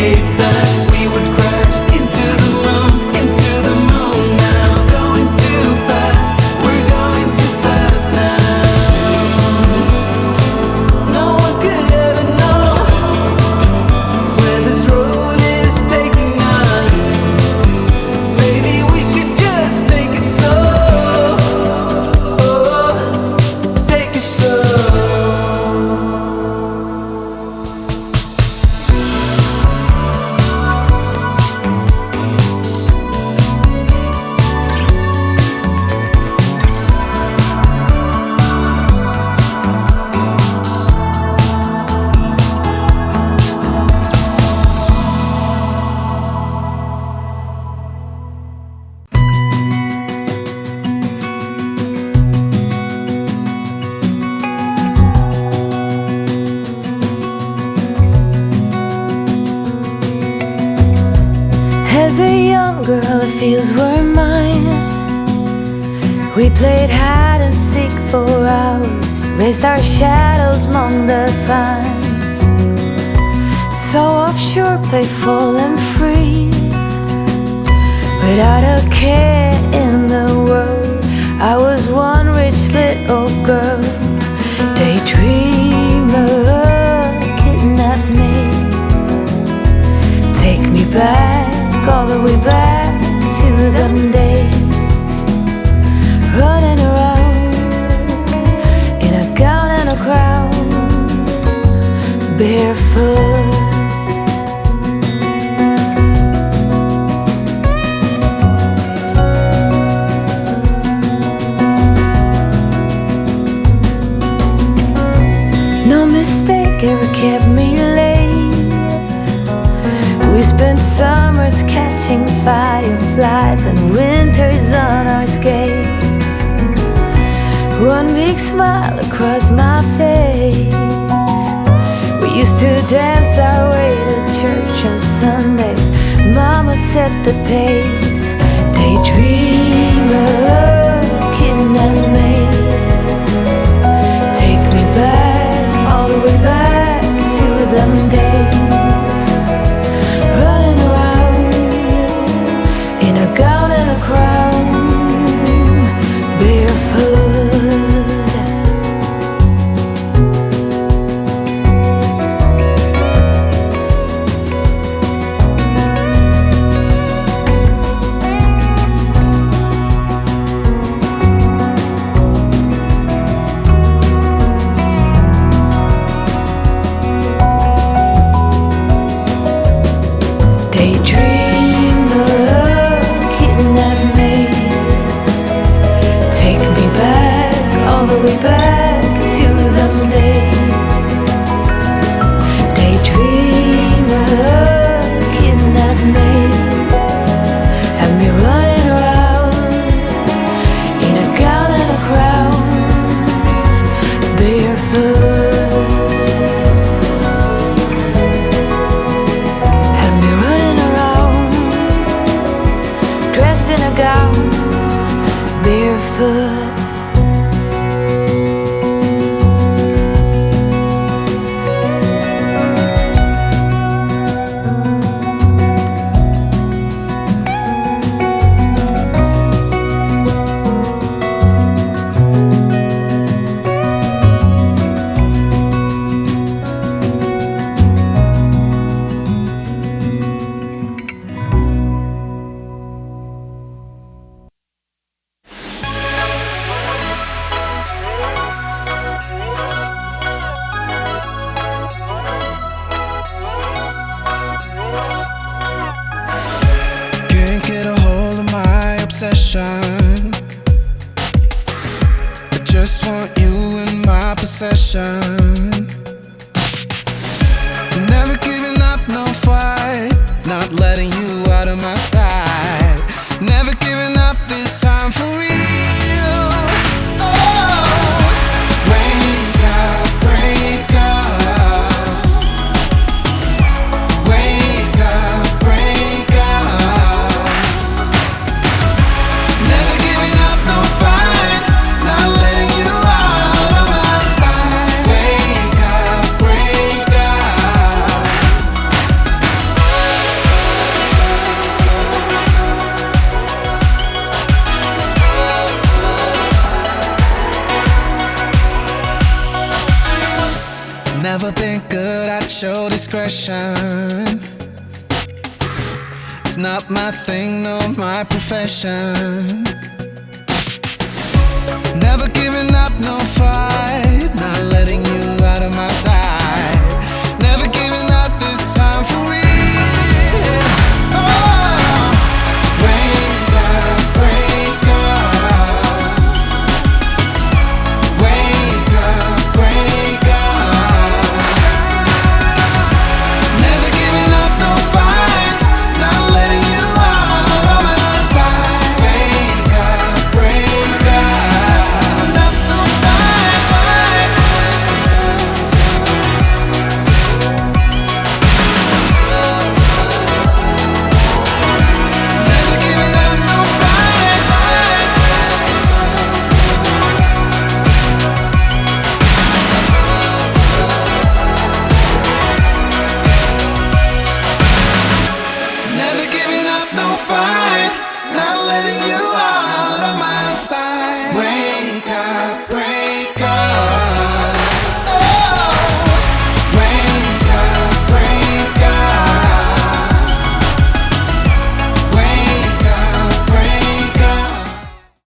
faith that we would crash into the moon now. Going too fast, we're going too fast now. No one could ever know where this road is taking us. Maybe we should just take it slow. Take it slow. As a young girl, the fields were mine. We played hide and seek for hours, raised our shadows among the pines. So offshore, playful and free, without a care in the world. I was one rich little girl, daydreamer, kidnap me, take me back, all the way back to them days, running around in a gown and a crown, barefoot. No mistake ever kept me late. We spent summers catching fireflies and winters on our skates. One big smile across my face. We used to dance our way to church on Sundays. Mama set the pace. Daydreamer, kidnap me, take me back, all the way back to them days, running around in a gown and a crown, barefoot. discretion. It's not my thing, nor my profession. Never giving up, no fight. Not letting you out of my sight.